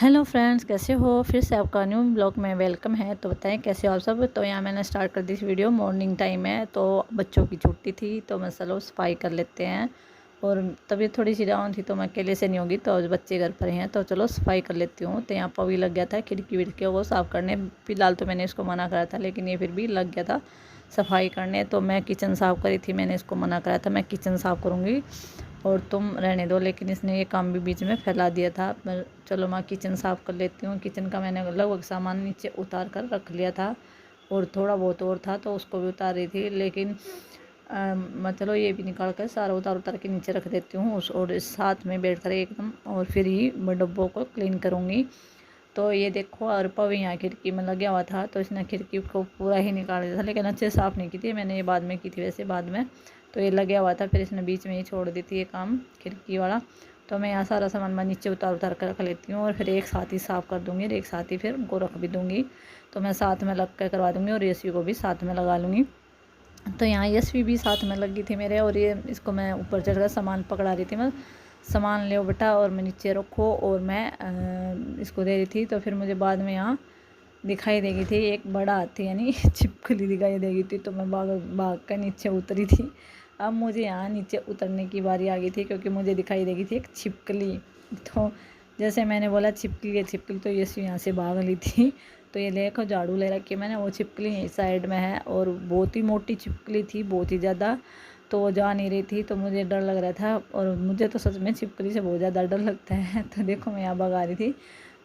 Hello friends, कैसे हो। फिर से आपका न्यू ब्लॉग में वेलकम है। तो बताएं कैसे हो आप सब। तो यहाँ मैंने स्टार्ट कर दी वीडियो। मॉर्निंग टाइम है तो बच्चों की छुट्टी थी तो मैं चलो सफाई कर लेते हैं। और तबीयत थोड़ी सी डाउन थी तो मैं अकेले से नहीं होगी, तो बच्चे घर पर हैं तो चलो सफाई कर लेती हूँ। तो यहाँ पर भी लग गया था खिड़की विड़की को साफ़ करने। फिलहाल तो मैंने इसको मना करा था, लेकिन ये फिर भी लग गया था सफाई करने। तो मैं किचन साफ़ करी थी, मैंने इसको मना करा था मैं किचन साफ़ करूँगी और तुम रहने दो, लेकिन इसने ये काम भी बीच में फैला दिया था। पर चलो मैं किचन साफ़ कर लेती हूँ। किचन का मैंने लगभग सामान नीचे उतार कर रख लिया था और थोड़ा बहुत और था तो उसको भी उतार रही थी, लेकिन मैं चलो ये भी निकाल कर सारा उतार के नीचे रख देती हूँ उस और साथ में बैठ कर एकदम, और फिर ही डब्बों को क्लीन करूँगी। तो ये देखो, और पवी यहाँ खिड़की में लगा हुआ था तो इसने खिड़की को पूरा ही निकाल दिया था, लेकिन अच्छे साफ़ नहीं की थी मैंने, ये बाद में की थी वैसे बाद में। तो ये लगा हुआ था, फिर इसने बीच में ही छोड़ दी थी ये काम खिड़की वाला। तो मैं यहाँ सारा सामान मैं नीचे उतार कर रख लेती हूँ और फिर एक साथ ही साफ़ कर दूँगी और एक साथ ही फिर उनको रख भी दूँगी। तो मैं साथ में लग कर करवा दूँगी और यशवी को भी साथ में लगा लूँगी। तो यहाँ यशवी भी साथ में लगी थी मेरे, और ये इसको मैं ऊपर चढ़कर सामान पकड़ा रही थी। मैं सामान ले बेटा और मैं नीचे रखो, और मैं इसको दे रही थी। तो फिर मुझे बाद में यहाँ दिखाई देगी थी एक बड़ा हाथी यानी छिपकली दिखाई देगी थी, तो मैं भाग भाग कर नीचे उतरी थी। अब मुझे यहाँ नीचे उतरने की बारी आ गई थी क्योंकि मुझे दिखाई देगी थी एक छिपकली। तो जैसे मैंने बोला छिपकली है छिपकली, तो ये यहाँ से भाग ली थी। तो ये लेकर झाड़ू ले रखी मैंने, वो छिपकली यहीं साइड में है और बहुत ही मोटी छिपकली थी, बहुत ही ज़्यादा। तो वो जा नहीं रही थी तो मुझे डर लग रहा था, और मुझे तो सच में छिपकली से बहुत ज़्यादा डर लगता है। तो देखो मैं यहाँ भगा रही थी,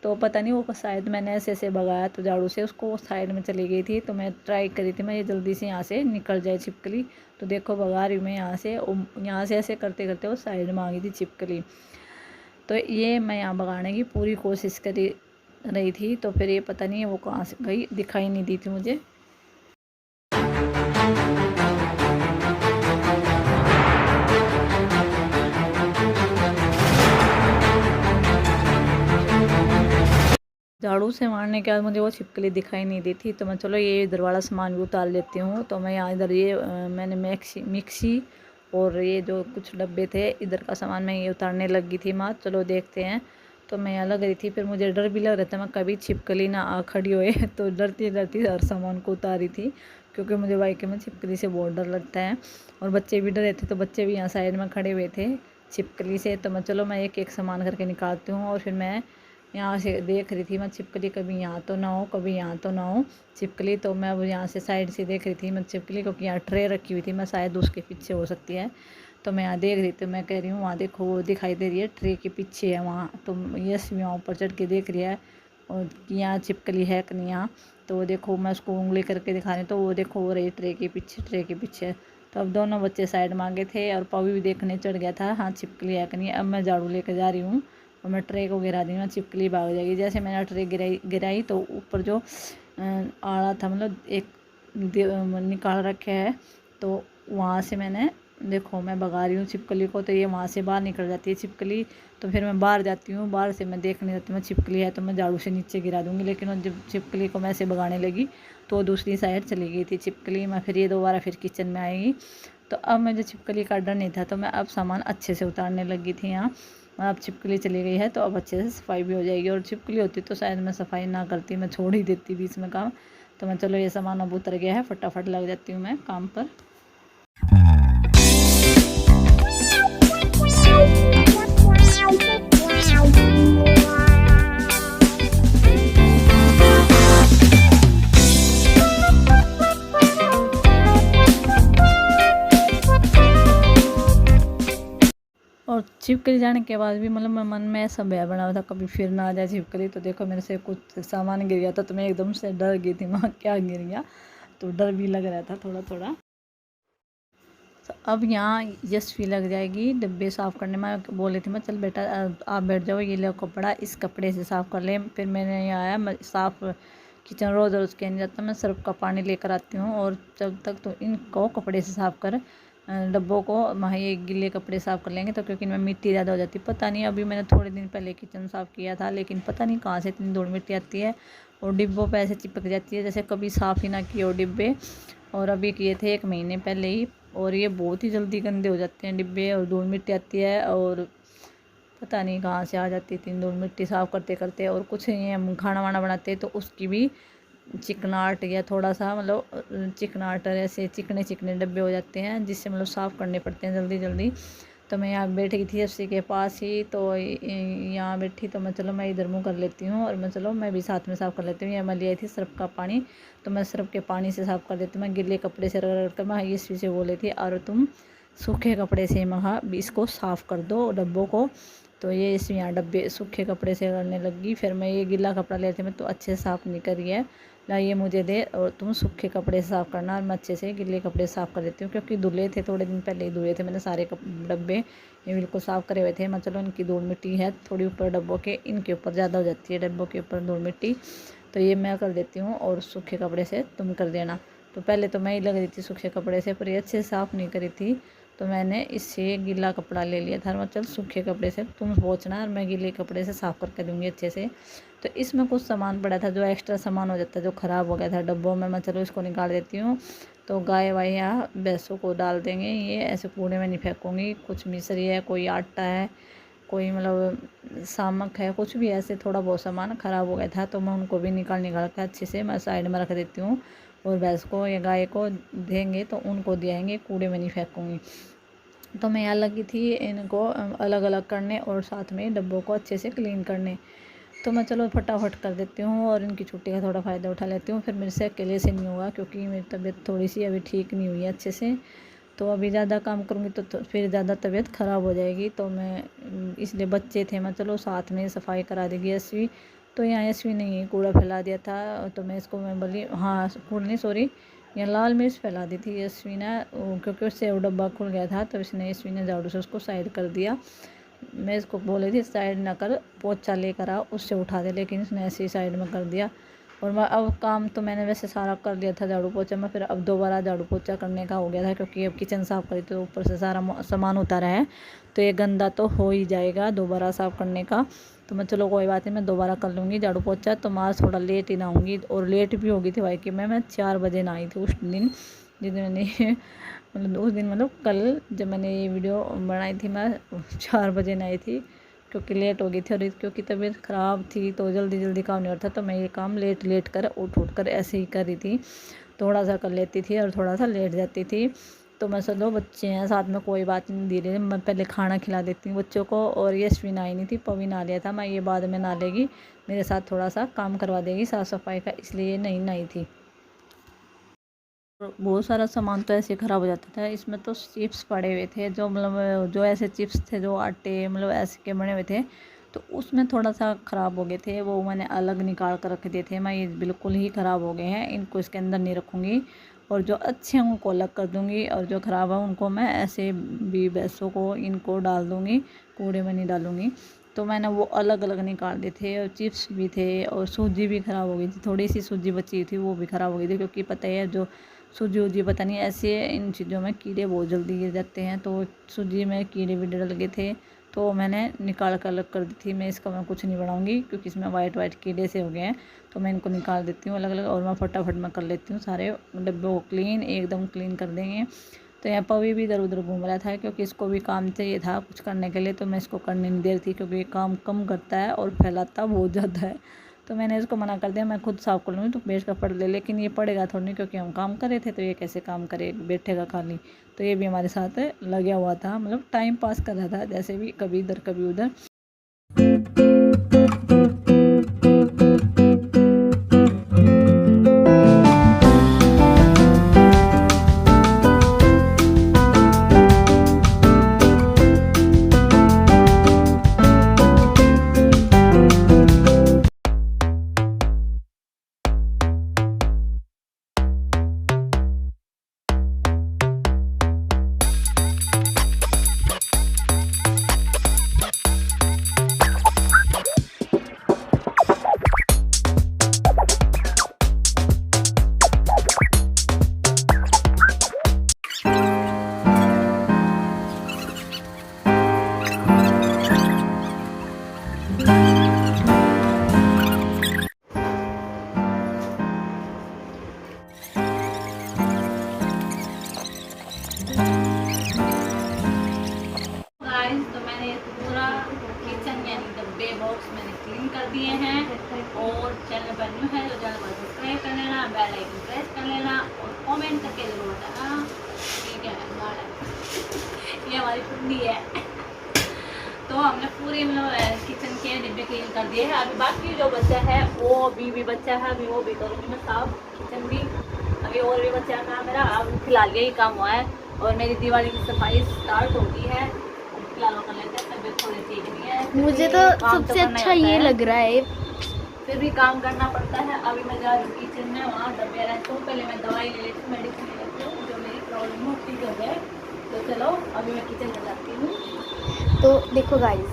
तो पता नहीं वो शायद मैंने ऐसे ऐसे भगाया तो झाड़ू से उसको साइड में चली गई थी। तो मैं ट्राई करी थी मैं ये जल्दी से यहाँ से निकल जाए छिपकली। तो देखो भगा रही हूँ मैं यहाँ से ऐसे करते करते वो साइड में आ गई थी छिपकली। तो ये मैं यहाँ भगाने की पूरी कोशिश करी रही थी, तो फिर ये पता नहीं वो कहाँ से गई, दिखाई नहीं दी थी मुझे। झाड़ू से मारने के बाद मुझे वो छिपकली दिखाई नहीं दी थी। तो मैं चलो ये इधर वाला सामान भी उतार लेती हूँ। तो मैं यहाँ इधर ये मैंने मिक्सी और ये जो कुछ डब्बे थे इधर का सामान मैं ये उतारने लगी थी। माँ चलो देखते हैं। तो मैं यहाँ लग रही थी, फिर मुझे डर भी लग रहा था मैं कभी छिपकली ना आ खड़ी होए। तो डरती डरती हर सामान को उतारी थी, क्योंकि मुझे बाइक में छिपकली से बहुत डर लगता है। और बच्चे भी डरे थे, तो बच्चे भी यहाँ साइड में खड़े हुए थे छिपकली से। तो मैं चलो मैं एक एक सामान करके निकालती हूँ, और फिर मैं यहाँ से देख रही थी मैं छिपकली कभी यहाँ तो ना हो कभी यहाँ तो ना हो छिपकली। तो मैं अब यहाँ से साइड से देख रही थी मैं छिपकली, क्योंकि यहाँ ट्रे रखी हुई थी, मैं शायद उसके पीछे हो सकती है। तो मैं यहाँ देख रही थी, मैं कह रही हूँ वहाँ देखो वो दिखाई दे रही है ट्रे के पीछे है वहाँ। तो यस भी वहाँ ऊपर चढ़ के देख रही है और यहाँ छिपकली है कि नहीं यहाँ। तो वो देखो मैं उसको उंगली करके दिखा रही, तो वो देखो वो रही ट्रे के पीछे। तो अब दोनों बच्चे साइड मांगे थे और पवी भी देखने चढ़ गया था हाँ छिपकली है कि नहीं। अब मैं झाड़ू लेकर जा रही हूँ और मैं ट्रे को गिरा दी ना, छिपकली भाग जाएगी। जैसे मैंने ट्रे गिराई तो ऊपर जो आड़ा था मतलब एक निकाल रखे है, तो वहाँ से मैंने देखो मैं भगा रही हूँ छिपकली को। तो ये वहाँ से बाहर निकल जाती है छिपकली। तो फिर मैं बाहर जाती हूँ, बाहर से मैं देख नहीं जाती मैं छिपकली है तो मैं झाड़ू से नीचे गिरा दूँगी। लेकिन जब छिपकली को मैं ऐसे भगाने लगी तो दूसरी साइड चली गई थी छिपकली। मैं फिर ये दोबारा फिर किचन में आएगी। तो अब मुझे छिपकली का डर नहीं था, तो मैं अब सामान अच्छे से उतारने लगी थी यहाँ। अब छिपकली चली गई है तो अब अच्छे से सफाई भी हो जाएगी। और छिपकली होती तो शायद मैं सफाई ना करती, मैं छोड़ ही देती बीच में काम। तो मैं चलो ये सामान अब उतर गया है, फटाफट लग जाती हूँ मैं काम पर। और छिपकली जाने के बाद भी मतलब मैं मन में ऐसा भय बना हुआ था कभी फिर ना आ जाए छिपकली। तो देखो मेरे से कुछ सामान गिर गया था तो मैं एकदम से डर गई थी वहाँ क्या गिर गया, तो डर भी लग रहा था थोड़ा थोड़ा। तो अब यहाँ यशवी लग जाएगी डब्बे साफ़ करने में। बोल रही थी मैं चल बेटा आप बैठ जाओ, ये लो कपड़ा इस कपड़े से साफ़ कर ले। फिर मैंने यहाँ आया मैं साफ़ किचन रोज़ के नहीं जाता, मैं सर्फ का पानी लेकर आती हूँ। और जब तक तो इनको कपड़े से साफ़ कर डब्बों को वहाँ ये गीले कपड़े साफ़ कर लेंगे, तो क्योंकि इनमें मिट्टी ज़्यादा हो जाती है। पता नहीं अभी मैंने थोड़े दिन पहले किचन साफ़ किया था, लेकिन पता नहीं कहाँ से इतनी धूल मिट्टी आती है और डिब्बों पे ऐसे चिपक जाती है जैसे कभी साफ़ ही ना किए हो डिब्बे। और अभी किए थे 1 महीने पहले ही, और ये बहुत ही जल्दी गंदे हो जाते हैं डिब्बे और धूल मिट्टी आती है। और पता नहीं कहाँ से आ जाती थी धूल मिट्टी साफ़ करते करते। और कुछ ये हम खाना वाना बनाते तो उसकी भी चिकनाहट या थोड़ा सा मतलब चिकनाहट ऐसे चिकने चिकने डब्बे हो जाते हैं, जिससे मतलब साफ़ करने पड़ते हैं जल्दी जल्दी। तो मैं यहाँ बैठ गई थी एफसी के पास ही, तो यहाँ बैठी तो मैं चलो मैं इधर मुँह कर लेती हूँ और मैं चलो मैं भी साथ में साफ़ कर लेती हूँ। यहाँ मैं ले आई थी सर्फ का पानी, तो मैं सर्फ के पानी से साफ़ कर देती हूँ। मैं गिले कपड़े से रगड़ कर मैं इस से बोले थी और तुम सूखे कपड़े से महा इसको साफ़ कर दो डब्बों को। तो ये इसमें यहाँ डब्बे सूखे कपड़े से करने लगी। फिर मैं ये गीला कपड़ा लेती मैं तो अच्छे से साफ़ नहीं करी है, ला ये मुझे दे और तुम सूखे कपड़े से साफ़ करना। और मैं अच्छे से गिले कपड़े साफ़ कर देती हूँ, क्योंकि धुले थे थोड़े दिन पहले ही धुले थे मैंने सारे डब्बे, ये बिल्कुल साफ़ करे हुए थे। मैं चलो इनकी धूल मिट्टी है थोड़ी ऊपर डब्बों के, इनके ऊपर ज़्यादा हो जाती है डब्बों के ऊपर धूल मिट्टी, तो ये मैं कर देती हूँ और सूखे कपड़े से तुम कर देना। तो पहले तो मैं ही लग रही थी सूखे कपड़े से, पर ये अच्छे से साफ़ नहीं करी थी, तो मैंने इससे गीला कपड़ा ले लिया था। मैं चल सूखे कपड़े से तुम पोंछना और मैं गीले कपड़े से साफ़ करके दूँगी अच्छे से। तो इसमें कुछ सामान पड़ा था जो एक्स्ट्रा सामान हो जाता है, जो ख़राब हो गया था डब्बों में, मैं चलो इसको निकाल देती हूँ। तो गाय वाय या भैंसों को डाल देंगे, ये ऐसे कूड़े में नहीं फेंकूँगी। कुछ मिश्री है, कोई आटा है, कोई मतलब सामक है, कुछ भी ऐसे थोड़ा बहुत सामान ख़राब हो गया था, तो मैं उनको भी निकाल के अच्छे से मैं साइड में रख देती हूँ। और भैंस को या गाय को देंगे तो उनको दियाएंगे, कूड़े में नहीं फेंकूँगी। तो मैं यहाँ लगी थी इनको अलग अलग करने और साथ में डब्बों को अच्छे से क्लीन करने। तो मैं चलो फटाफट कर देती हूँ और इनकी छुट्टी का थोड़ा फ़ायदा उठा लेती हूँ। फिर मेरे से अकेले से नहीं होगा, क्योंकि मेरी तबीयत थोड़ी सी अभी ठीक नहीं हुई है अच्छे से। तो अभी ज़्यादा काम करूँगी तो फिर ज़्यादा तबीयत ख़राब हो जाएगी। तो मैं इसलिए बच्चे थे, मैं चलो साथ में सफाई करा देगी यशवी। तो यहाँ यशवी ने कूड़ा फैला दिया था, तो मैं इसको मैं बोली हाँ कूड़ा नहीं सॉरी यहाँ लाल मिर्च फैला दी थी यशवी ने, क्योंकि उससे वो डब्बा खुल गया था, तो इसने यशवी ने झाड़ू से उसको साइड कर दिया। मैं इसको बोली थी साइड ना कर, पोछा लेकर आ उससे उठा दे, लेकिन इसने ऐसे ही साइड में कर दिया। और मैं अब काम तो मैंने वैसे सारा कर लिया था झाड़ू पोछा में, फिर अब दोबारा झाड़ू पोछा करने का हो गया था, क्योंकि अब किचन साफ़ करी तो ऊपर से सारा सामान उतारा है, तो ये गंदा तो हो ही जाएगा दोबारा साफ़ करने का। तो मैं चलो कोई बात नहीं, मैं दोबारा कर लूँगी झाड़ू पोछा। तो मैं आज थोड़ा लेट ही नहाऊँगी, और लेट भी होगी थी भाई कि मैं 4 बजे नहाई थी उस दिन, जिस दिन मैंने मतलब उस दिन मतलब कल जब मैंने ये वीडियो बनाई थी मैं 4 बजे नहाई थी, क्योंकि लेट हो गई थी। और क्योंकि तबीयत ख़राब थी तो जल्दी जल्दी काम नहीं होता, तो मैं ये काम लेट कर उठ कर ऐसे ही कर रही थी, थोड़ा सा कर लेती थी और थोड़ा सा लेट जाती थी। तो मैं चलो बच्चे हैं साथ में कोई बात नहीं, धीरे मैं पहले खाना खिला देती हूँ बच्चों को। और यशवी नहाई नहीं थी, पवी नहा लिया था, मैं ये बाद में नहा लेगी, मेरे साथ थोड़ा सा काम करवा देगी साफ़ सफाई का, इसलिए नहीं नहाई थी। बहुत सारा सामान तो ऐसे ख़राब हो जाता था। इसमें तो चिप्स पड़े हुए थे, जो मतलब जो ऐसे चिप्स थे जो आटे मतलब ऐसे के बने हुए थे, तो उसमें थोड़ा सा ख़राब हो गए थे, वो मैंने अलग निकाल कर रख दिए थे। मैं ये बिल्कुल ही ख़राब हो गए हैं, इनको इसके अंदर नहीं रखूँगी, और जो अच्छे हैं उनको अलग कर दूँगी, और जो ख़राब है उनको मैं ऐसे भी भैंसों को इनको डाल दूँगी, कूड़े में नहीं डालूँगी। तो मैंने वो अलग अलग निकाल दिए थे, और चिप्स भी थे, और सूजी भी ख़राब हो गई थी, थोड़ी सी सूजी बची थी वो भी ख़राब हो गई थी, क्योंकि पता है जो सूजी वूजी पता नहीं ऐसे इन चीज़ों में कीड़े बहुत जल्दी गिर जाते हैं, तो सूजी में कीड़े भी डल गए थे, तो मैंने निकाल कर अलग कर दी थी। मैं इसका मैं कुछ नहीं बनाऊंगी, क्योंकि इसमें वाइट कीड़े से हो गए हैं, तो मैं इनको निकाल देती हूँ अलग अलग, और मैं फटाफट में कर लेती हूँ सारे डब्बे को क्लीन, एकदम क्लीन कर देंगे। तो यहाँ पवी भी इधर उधर घूम रहा था, क्योंकि इसको भी काम चाहिए था कुछ करने के लिए, तो मैं इसको करने नहीं दे रही थी, क्योंकि ये काम कम करता है और फैलाता बहुत ज़्यादा है। तो मैंने इसको मना कर दिया, मैं खुद साफ़ कर लूँगी, तो बेच का पढ़ ले, लेकिन ये पढ़ेगा थोड़ी नहीं, क्योंकि हम काम कर रहे थे, तो ये कैसे काम करे, बैठेगा खाली। तो ये भी हमारे साथ लगा हुआ था, मतलब टाइम पास कर रहा था, जैसे भी कभी इधर कभी उधर। हैं और चैनल पर न्यू है तो चैनल को सब्सक्राइब कर लेना, बेल आइकन प्रेस कर लेना और कमेंट करके जरूर बताना। ठीक है, ये हमारी टुंडी है। तो हमने पूरे मतलब किचन के डिब्बे क्लीन कर दिए हैं। अभी बाकी जो बच्चा है वो अभी भी बच्चा है, अभी वो भी करूँगी मैं साफ किचन भी। अभी और भी बच्चा है मेरा, अब फिलहाल यही काम हुआ है और मेरी दिवाली की सफाई स्टार्ट हो गई है। फिलहाल कर लेते हैं, तबीयत थोड़ी ठीक नहीं है। मुझे तो सबसे अच्छा ये लग रहा है, फिर भी काम करना पड़ता है। अभी मैं जा रही हूँ किचन में, वहाँ डब्बे रहते हूँ। पहले मैं दवाई ले लेती हूँ, मेडिसिन ले लेती हूँ जो मेरी प्रॉब्लम होती है। तो चलो अभी मैं किचन में जाती हूँ। तो देखो गाइस,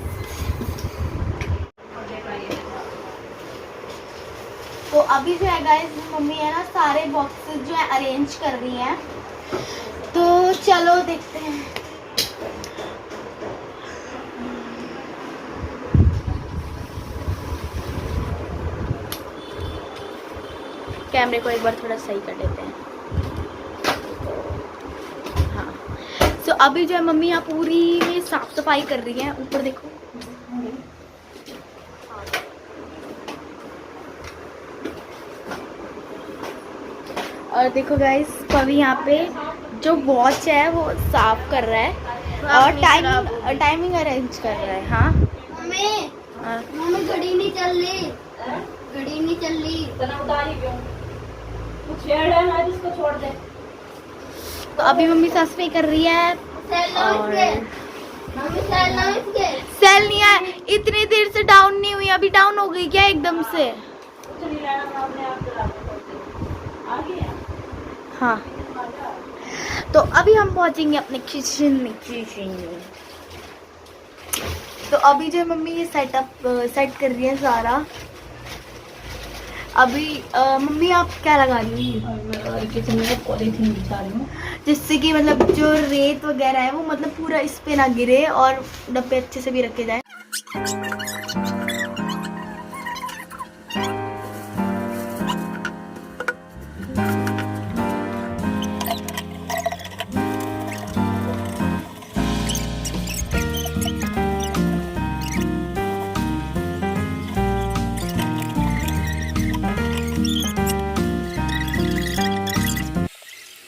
तो अभी जो है गाइस मम्मी है ना सारे बॉक्सेस जो है अरेंज कर रही हैं। तो चलो देखते हैं। कैमरे को एक बार थोड़ा सही कर लेते हैं। हाँ, तो अभी जो है मम्मी यहाँ पूरी में साफ सफाई कर रही है। ऊपर देखो, और देखो गाइस पवी यहाँ पे जो वॉच है वो साफ कर रहा है और टाइमिंग अरेंज कर रहा है। हाँ मम्मी घड़ी नहीं चल रही, घड़ी नहीं चल रही। इसको छोड़ दे। तो अभी मम्मी साफ सफाई कर रही है और सेल नहीं है, इतनी देर से डाउन नहीं हुई, अभी डाउन हो गई क्या एकदम से? हाँ, तो अभी हम पहुंचेंगे अपने किचन में। तो अभी जो मम्मी ये सेट कर रही है सारा। अभी मम्मी आप क्या लगा रही हो? किचन में पॉलीथीन बिछा रही हूँ, जिससे कि मतलब जो रेत वगैरह है वो मतलब पूरा इस पे ना गिरे और डब्बे अच्छे से भी रखे जाए।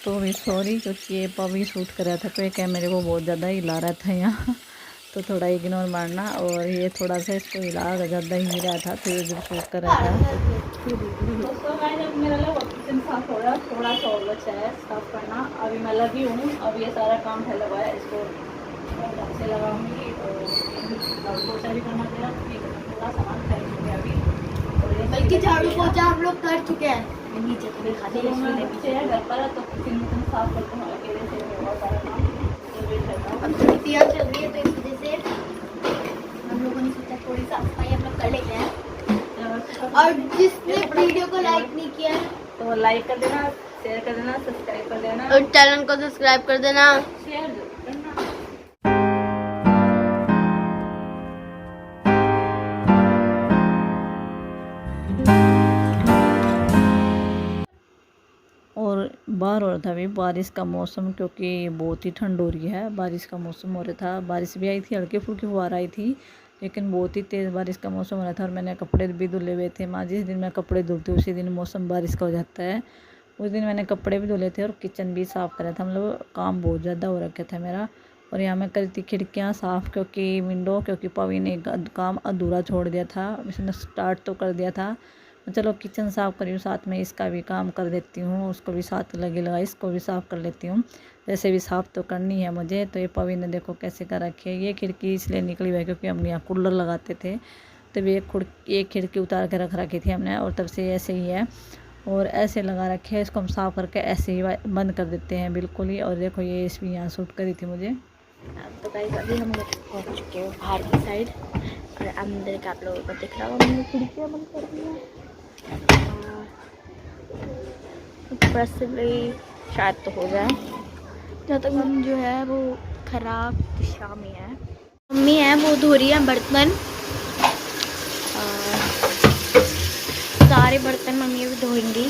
तो भी सॉरी, क्योंकि ये पवी शूट कर रहा था तो ये कैमरे को बहुत ज़्यादा हिला रहा था यहाँ। तो थोड़ा इग्नोर मारना। और ये थोड़ा सा इसको हिला ज़्यादा ही रहा था तो ये जब शूट कर रहा था। जब मेरा किचन साफ हो रहा है, थोड़ा सा और बचा है साफ करना। अभी मैं लगी हूँ, अब ये सारा काम है लगा है, इसको ढंग से लगाऊंगी और पोछा भी करना पड़ेगा। थोड़ा सामान खरीदूँगी अभी, बल्कि झाड़ू पोछा हम लोग कर चुके हैं। नीचे तो नीचे है घर पर, तो किचन साफ करते हैं अकेले से बहुत सारा काम। अब छुट्टियाँ चल रही है तो इस वजह से हम लोगों ने सोचा थोड़ी साफ सफाई हम लोग कर लेते हैं। और जिसने वीडियो को लाइक नहीं किया है तो लाइक कर देना, शेयर कर देना, सब्सक्राइब कर देना और चैनल को सब्सक्राइब कर देना, शेयर करना। और बाहर हो रहा था अभी बारिश का मौसम, क्योंकि बहुत ही ठंड हो रही है। बारिश का मौसम हो रहा था, बारिश भी आई थी, हल्की फुल्की फुहार आई थी, लेकिन बहुत ही तेज़ बारिश का मौसम हो रहा था। और मैंने कपड़े भी धुले हुए थे। माँ जिस दिन मैं कपड़े धुलती हूँ उसी दिन मौसम बारिश का हो जाता है। उस दिन मैंने कपड़े भी धुले थे और किचन भी साफ़ करा था। मतलब काम बहुत ज़्यादा हो रखा था मेरा। और यहाँ मैं करी थी खिड़कियाँ साफ़, क्योंकि विंडो, क्योंकि पवी ने काम अधूरा छोड़ दिया था। उसने स्टार्ट तो कर दिया था। चलो किचन साफ़ करी हूँ, साथ में इसका भी काम कर देती हूँ, उसको भी साथ लगा इसको भी साफ़ कर लेती हूँ। वैसे भी साफ़ तो करनी है मुझे। तो ये पवी ने देखो कैसे कर रखी है। ये खिड़की इसलिए निकली हुई है क्योंकि हम यहाँ कूलर लगाते थे, तो ये खिड़की उतार के रख रखी थी हमने, और तब से ऐसे ही है और ऐसे लगा रखे है। इसको हम साफ़ करके ऐसे ही बंद कर देते हैं बिल्कुल ही। और देखो ये इसमें यहाँ शूट करी थी मुझे। तो गाइस अभी हम लोग पहुँच चुके हैं बाहर की साइड और अंदर का आप लोगों को दिख रहा होगा। हमने खिड़कियाँ बंद कर दी हैं। पॉसिबली शायद तो हो जाए। जहाँ तक हम जो है वो खराब दिशा में है। मम्मी है वो धो रही है बर्तन, सारे बर्तन मम्मी भी धोएंगी।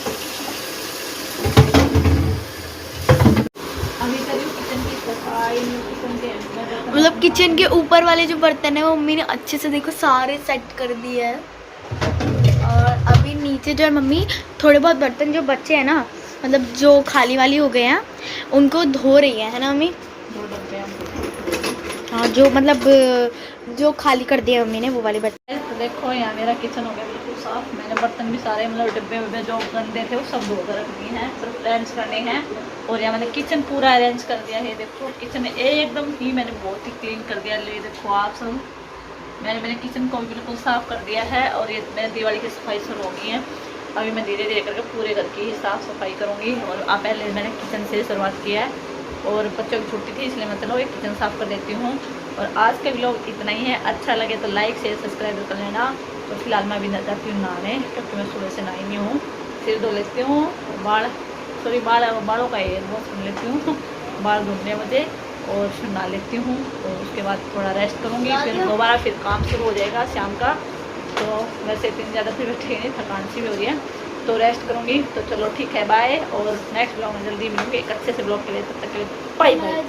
अभी करियो किचन की सफाई, किचन के मतलब किचन के ऊपर वाले जो बर्तन है वो मम्मी ने अच्छे से देखो सारे सेट कर दिए हैं। नीचे जो है मम्मी थोड़े बहुत बर्तन जो बच्चे हैं ना, मतलब जो खाली वाली हो गए हैं, उनको धो रही है ना मम्मी? हाँ, जो मतलब जो खाली कर दिया मम्मी ने वो वाले बर्तन। तो देखो यहाँ मेरा किचन हो गया बिल्कुल साफ। मैंने बर्तन भी सारे मतलब डिब्बे विब्बे जो गंदे थे वो सब धो कर रख दिए हैं, सिर्फ अरेंज करने हैं। और यहाँ मैंने किचन पूरा अरेंज कर दिया है। देखो किचन एकदम ही मैंने बहुत ही क्लीन कर दिया। ले देखो आप सब, मैंने किचन को भी बिल्कुल साफ़ कर दिया है। और ये मैंने दिवाली की सफाई शुरू हो गई है। अभी मैं धीरे धीरे करके पूरे घर की ही साफ़ सफाई करूँगी। और अब पहले मैंने किचन से शुरुआत किया है, और बच्चों की छुट्टी थी इसलिए मैं चलो एक किचन साफ़ कर देती हूँ। और आज का व्लॉग इतना ही है। अच्छा लगे तो लाइक शेयर सब्सक्राइब कर लेना। तो फिलहाल मैं अभी जाती हूँ नहाने, क्योंकि मैं सुबह से नहाई नहीं हूँ। सिर धो लेती हूँ, बालों का हेयर वॉश कर लेती हूँ, बाल धोने मुझे, और फिर नहा लेती हूँ। तो उसके बाद थोड़ा रेस्ट करूँगी, फिर दोबारा फिर काम शुरू हो जाएगा शाम का। तो वैसे इतनी ज़्यादा फिर बैठी नहीं, थकान सी भी हो रही है, तो रेस्ट करूँगी। तो चलो ठीक है, बाय। और नेक्स्ट ब्लॉग में जल्दी मिलूँगी एक अच्छे से ब्लॉग के लिए। तब तक के लिए बाय बाय।